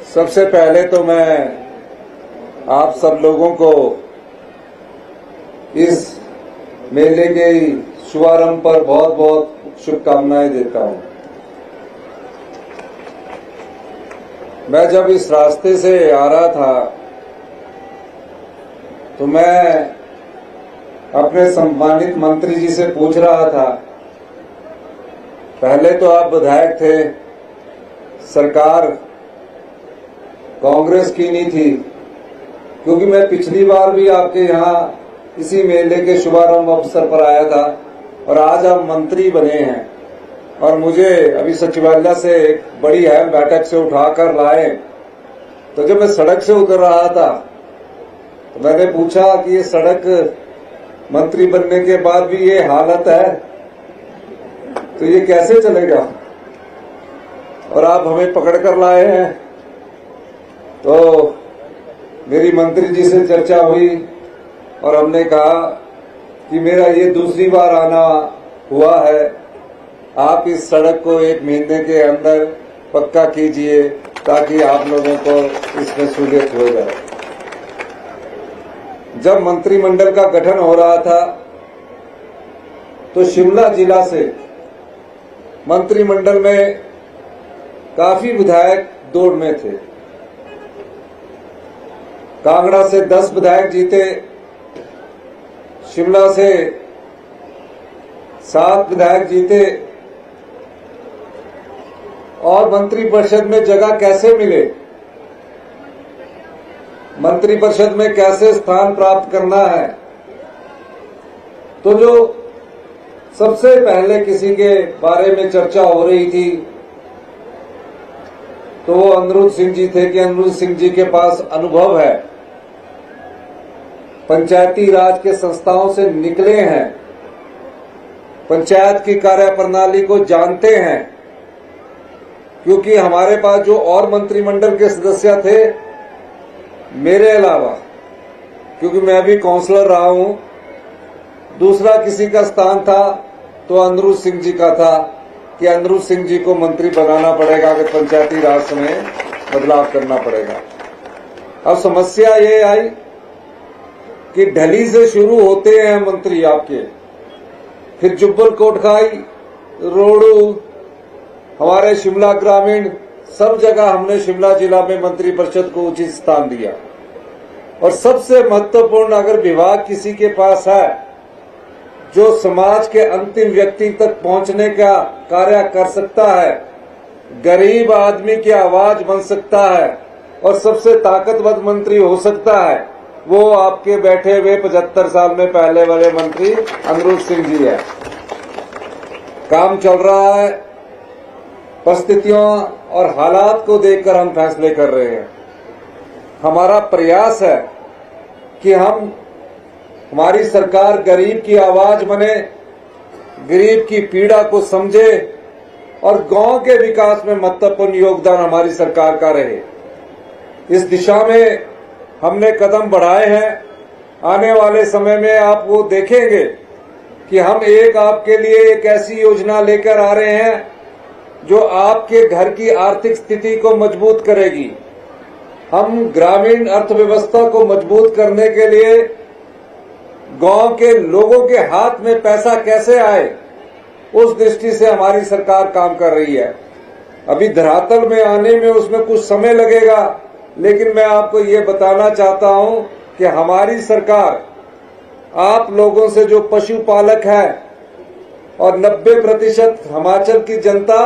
सबसे पहले तो मैं आप सब लोगों को इस मेले के शुभारंभ पर बहुत बहुत शुभकामनाएं देता हूं। मैं जब इस रास्ते से आ रहा था तो मैं अपने सम्मानित मंत्री जी से पूछ रहा था, पहले तो आप विधायक थे, सरकार कांग्रेस की नहीं थी, क्योंकि मैं पिछली बार भी आपके यहाँ इसी मेले के शुभारंभ अवसर पर आया था और आज आप मंत्री बने हैं और मुझे अभी सचिवालय से एक बड़ी अहम बैठक से उठाकर लाए। तो जब मैं सड़क से उतर रहा था तो मैंने पूछा कि ये सड़क मंत्री बनने के बाद भी ये हालत है तो ये कैसे चलेगा, और आप हमें पकड़ कर लाए हैं। तो मेरी मंत्री जी से चर्चा हुई और हमने कहा कि मेरा ये दूसरी बार आना हुआ है, आप इस सड़क को 1 महीने के अंदर पक्का कीजिए ताकि आप लोगों को इसमें सहूलियत हो जाए। जब मंत्रिमंडल का गठन हो रहा था तो शिमला जिला से मंत्रिमंडल में काफी विधायक दौड़ में थे। कांगड़ा से 10 विधायक जीते, शिमला से 7 विधायक जीते, और मंत्रिपरिषद में जगह कैसे मिले, मंत्रिपरिषद में कैसे स्थान प्राप्त करना है। तो जो सबसे पहले किसी के बारे में चर्चा हो रही थी तो वो अनिरुद्ध सिंह जी थे कि अनिरुद्ध सिंह जी के पास अनुभव है, पंचायती राज के संस्थाओं से निकले हैं, पंचायत की कार्यप्रणाली को जानते हैं। क्योंकि हमारे पास जो और मंत्रिमंडल के सदस्य थे मेरे अलावा, क्योंकि मैं भी काउंसलर रहा हूं, दूसरा किसी का स्थान था तो अनिरुद्ध सिंह जी का था कि अनिरुद्ध सिंह जी को मंत्री बनाना पड़ेगा, अगर पंचायती राज में बदलाव करना पड़ेगा। अब समस्या ये आई कि ढली से शुरू होते हैं मंत्री आपके, फिर जुब्बल कोटखाई, रोडू, हमारे शिमला ग्रामीण, सब जगह हमने शिमला जिला में मंत्रिपरिषद को उचित स्थान दिया। और सबसे महत्वपूर्ण, अगर विभाग किसी के पास है जो समाज के अंतिम व्यक्ति तक पहुंचने का कार्य कर सकता है, गरीब आदमी की आवाज बन सकता है और सबसे ताकतवर मंत्री हो सकता है, वो आपके बैठे हुए 75 साल में पहले वाले मंत्री अनिरुद्ध सिंह जी है। काम चल रहा है, परिस्थितियों और हालात को देखकर हम फैसले कर रहे हैं। हमारा प्रयास है कि हमारी सरकार गरीब की आवाज बने, गरीब की पीड़ा को समझे और गांव के विकास में महत्वपूर्ण योगदान हमारी सरकार का रहे। इस दिशा में हमने कदम बढ़ाए हैं। आने वाले समय में आप वो देखेंगे कि हम आपके लिए एक ऐसी योजना लेकर आ रहे हैं जो आपके घर की आर्थिक स्थिति को मजबूत करेगी। हम ग्रामीण अर्थव्यवस्था को मजबूत करने के लिए गांव के लोगों के हाथ में पैसा कैसे आए, उस दृष्टि से हमारी सरकार काम कर रही है। अभी धरातल में आने में उसमें कुछ समय लगेगा, लेकिन मैं आपको ये बताना चाहता हूं कि हमारी सरकार आप लोगों से, जो पशुपालक है और 90% हिमाचल की जनता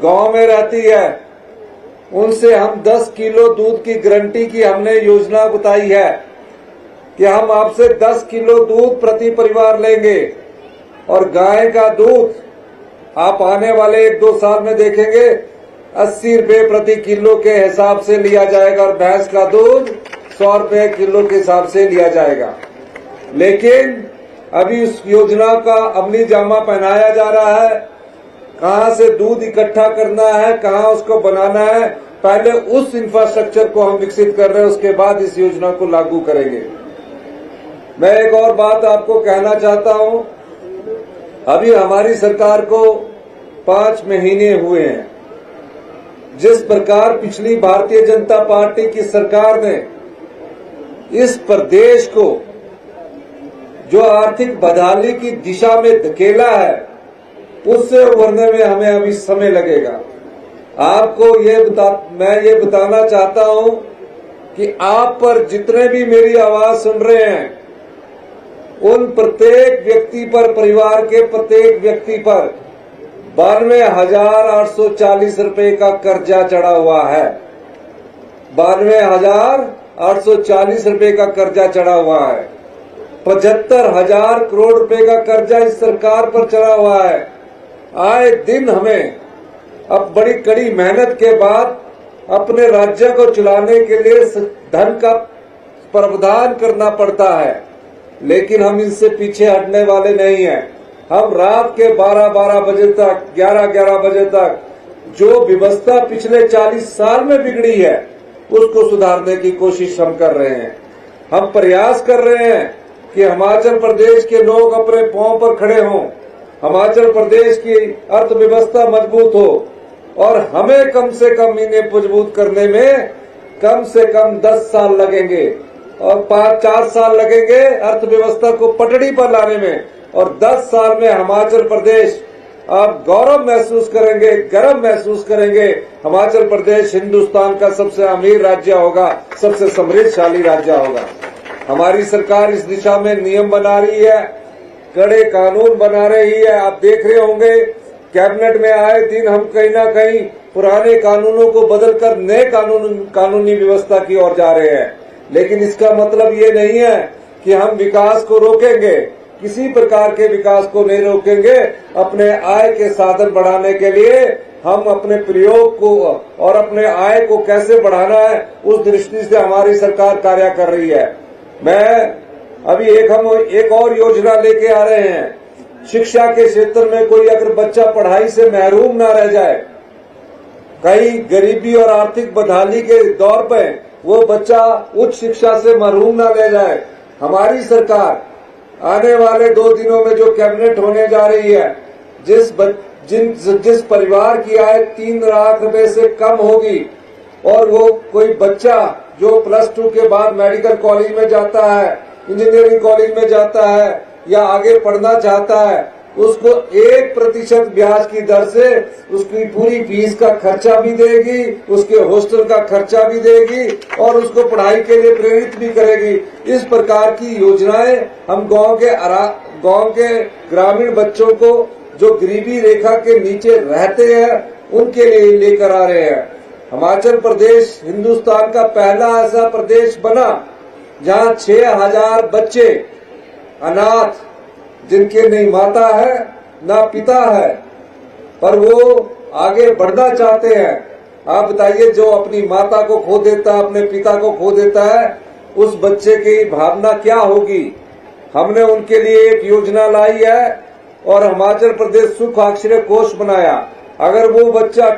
गांव में रहती है, उनसे हम 10 किलो दूध की गारंटी की हमने योजना बताई है कि हम आपसे 10 किलो दूध प्रति परिवार लेंगे। और गाय का दूध आप आने वाले 1-2 साल में देखेंगे 80 रुपए प्रति किलो के हिसाब से लिया जाएगा और भैंस का दूध 100 रुपए किलो के हिसाब से लिया जाएगा। लेकिन अभी उस योजना का अमली जामा पहनाया जा रहा है, कहां से दूध इकट्ठा करना है, कहां उसको बनाना है, पहले उस इंफ्रास्ट्रक्चर को हम विकसित कर रहे हैं, उसके बाद इस योजना को लागू करेंगे। मैं एक और बात आपको कहना चाहता हूं, अभी हमारी सरकार को 5 महीने हुए हैं जिस प्रकार पिछली भारतीय जनता पार्टी की सरकार ने इस प्रदेश को जो आर्थिक बदहाली की दिशा में धकेला है, उससे उभरने में हमें अभी समय लगेगा। आपको मैं ये बताना चाहता हूं कि आप पर जितने भी मेरी आवाज सुन रहे हैं, उन प्रत्येक व्यक्ति पर, परिवार के प्रत्येक व्यक्ति पर 92,840 रुपए का कर्जा चढ़ा हुआ है। 92,840 रुपए का कर्जा चढ़ा हुआ है। 75,000 करोड़ रुपए का कर्जा इस सरकार पर चढ़ा हुआ है। आए दिन हमें अब बड़ी कड़ी मेहनत के बाद अपने राज्य को चलाने के लिए धन का प्रावधान करना पड़ता है, लेकिन हम इनसे पीछे हटने वाले नहीं हैं। हम रात के 12-12 बजे तक, 11-11 बजे तक जो व्यवस्था पिछले 40 साल में बिगड़ी है, उसको सुधारने की कोशिश हम कर रहे हैं। हम प्रयास कर रहे हैं कि हिमाचल प्रदेश के लोग अपने पांव पर खड़े हों, हिमाचल प्रदेश की अर्थव्यवस्था मजबूत हो, और हमें कम से कम इन्हें मजबूत करने में कम से कम 10 साल लगेंगे और 4 साल लगेंगे अर्थव्यवस्था को पटड़ी पर लाने में, और 10 साल में हिमाचल प्रदेश आप गौरव महसूस करेंगे, गर्व महसूस करेंगे। हिमाचल प्रदेश हिंदुस्तान का सबसे अमीर राज्य होगा, सबसे समृद्धशाली राज्य होगा। हमारी सरकार इस दिशा में नियम बना रही है, कड़े कानून बना रही है। आप देख रहे होंगे कैबिनेट में आए दिन हम कहीं ना कहीं पुराने कानूनों को बदलकर नए कानूनी व्यवस्था की ओर जा रहे हैं, लेकिन इसका मतलब ये नहीं है कि हम विकास को रोकेंगे। किसी प्रकार के विकास को नहीं रोकेंगे। अपने आय के साधन बढ़ाने के लिए हम अपने प्रयोग को और अपने आय को कैसे बढ़ाना है, उस दृष्टि से हमारी सरकार कार्य कर रही है। अभी एक और योजना लेके आ रहे हैं। शिक्षा के क्षेत्र में कोई अगर बच्चा पढ़ाई से महरूम ना रह जाए, कहीं गरीबी और आर्थिक बदहाली के दौर पे वो बच्चा उच्च शिक्षा से महरूम ना रह जाए, हमारी सरकार आने वाले 2 दिनों में जो कैबिनेट होने जा रही है, जिस परिवार की आय 3 लाख रुपए से कम होगी और वो कोई बच्चा जो +2 के बाद मेडिकल कॉलेज में जाता है, इंजीनियरिंग कॉलेज में जाता है या आगे पढ़ना चाहता है, उसको 1% ब्याज की दर से उसकी पूरी फीस का खर्चा भी देगी, उसके हॉस्टल का खर्चा भी देगी और उसको पढ़ाई के लिए प्रेरित भी करेगी। इस प्रकार की योजनाएं हम गांव के ग्रामीण बच्चों को जो गरीबी रेखा के नीचे रहते हैं, उनके लिए लेकर आ रहे हैं। हिमाचल प्रदेश हिंदुस्तान का पहला ऐसा प्रदेश बना जहां 6,000 बच्चे अनाथ, जिनके नहीं माता है ना पिता है, पर वो आगे बढ़ना चाहते हैं। आप बताइए, जो अपनी माता को खो देता है, अपने पिता को खो देता है, उस बच्चे की भावना क्या होगी। हमने उनके लिए एक योजना लाई है और हिमाचल प्रदेश सुख आश्रय कोष बनाया। अगर वो बच्चा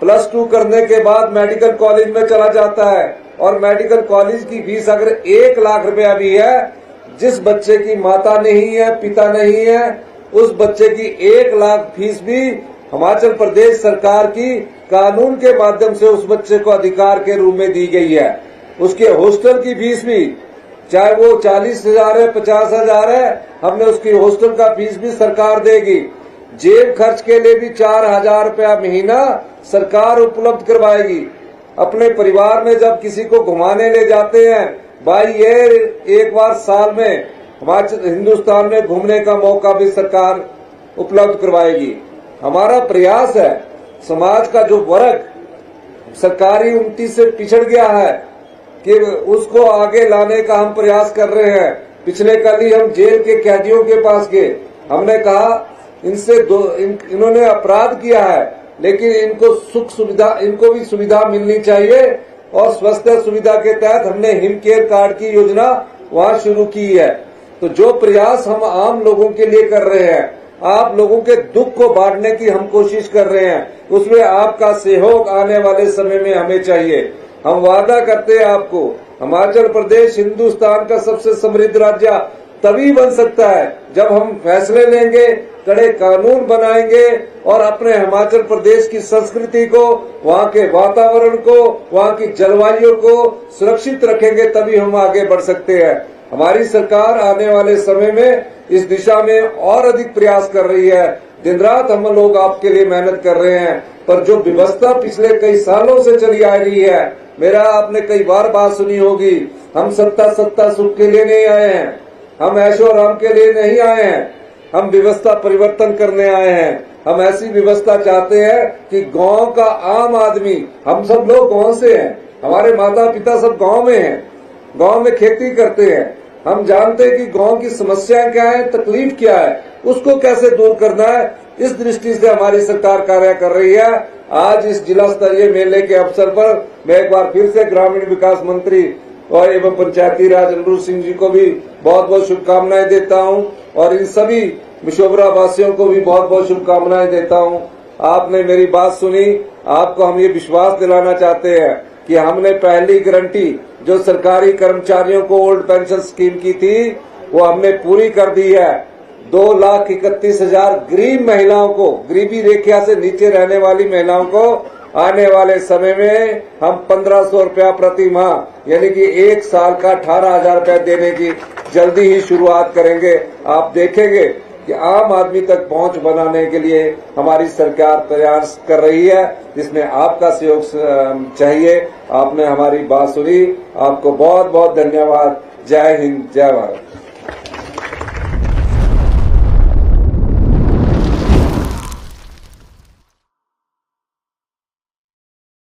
+2 करने के बाद मेडिकल कॉलेज में चला जाता है और मेडिकल कॉलेज की फीस अगर 1 लाख रुपया भी है, जिस बच्चे की माता नहीं है, पिता नहीं है, उस बच्चे की 1 लाख फीस भी हिमाचल प्रदेश सरकार की कानून के माध्यम से उस बच्चे को अधिकार के रूप में दी गई है। उसके हॉस्टल की फीस भी, चाहे वो 40,000 है, 50,000 है, हमने उसकी हॉस्टल का फीस भी सरकार देगी। जेब खर्च के लिए भी 4,000 रुपया महीना सरकार उपलब्ध करवाएगी। अपने परिवार में जब किसी को घुमाने ले जाते हैं, भाई ये एक बार साल में हिंदुस्तान में घूमने का मौका भी सरकार उपलब्ध करवाएगी। हमारा प्रयास है समाज का जो वर्ग सरकारी उन्नति से पिछड़ गया है कि उसको आगे लाने का हम प्रयास कर रहे हैं। पिछले कल ही हम जेल के कैदियों के पास गए, हमने कहा इन्होंने अपराध किया है, लेकिन इनको इनको भी सुविधा मिलनी चाहिए, और स्वास्थ्य सुविधा के तहत हमने हिम केयर कार्ड की योजना वहां शुरू की है। तो जो प्रयास हम आम लोगों के लिए कर रहे हैं, आप लोगों के दुख को बांटने की हम कोशिश कर रहे हैं, उसमें आपका सहयोग आने वाले समय में हमें चाहिए। हम वादा करते हैं आपको, हिमाचल प्रदेश हिंदुस्तान का सबसे समृद्ध राज्य तभी बन सकता है जब हम फैसले लेंगे, कड़े कानून बनाएंगे और अपने हिमाचल प्रदेश की संस्कृति को, वहाँ के वातावरण को, वहाँ की जलवायु को सुरक्षित रखेंगे, तभी हम आगे बढ़ सकते हैं। हमारी सरकार आने वाले समय में इस दिशा में और अधिक प्रयास कर रही है। दिन रात हम लोग आपके लिए मेहनत कर रहे हैं, पर जो व्यवस्था पिछले कई सालों से चली आ रही है, मेरा आपने कई बार बात सुनी होगी, हम सत्ता सुख के लिए नहीं आए हैं, हम ऐशो आराम के लिए नहीं आए हैं, हम व्यवस्था परिवर्तन करने आए हैं। हम ऐसी व्यवस्था चाहते हैं कि गांव का आम आदमी, हम सब लोग गांव से हैं, हमारे माता पिता सब गांव में हैं, गांव में खेती करते हैं। हम जानते हैं कि गांव की समस्याएं क्या है, तकलीफ क्या है, उसको कैसे दूर करना है। इस दृष्टि से हमारी सरकार कार्य कर रही है। आज इस जिला स्तरीय मेले के अवसर पर मैं एक बार फिर से ग्रामीण विकास मंत्री और एवं पंचायती राज अनिरुद्ध सिंह जी को भी बहुत बहुत शुभकामनाएं देता हूं और इन सभी मिशोबरा वासियों को भी बहुत बहुत शुभकामनाएं देता हूं। आपने मेरी बात सुनी, आपको हम ये विश्वास दिलाना चाहते हैं कि हमने पहली गारंटी जो सरकारी कर्मचारियों को ओल्ड पेंशन स्कीम की थी, वो हमने पूरी कर दी है। 2,31,000 गरीब महिलाओं को, गरीबी रेखा से नीचे रहने वाली महिलाओं को आने वाले समय में हम 1,500 रुपया प्रति माह यानी कि 1 साल का 18,000 रुपया देने की जल्दी ही शुरुआत करेंगे। आप देखेंगे कि आम आदमी तक पहुंच बनाने के लिए हमारी सरकार प्रयास कर रही है, जिसमें आपका सहयोग चाहिए। आपने हमारी बात सुनी, आपको बहुत बहुत धन्यवाद। जय हिंद, जय भारत।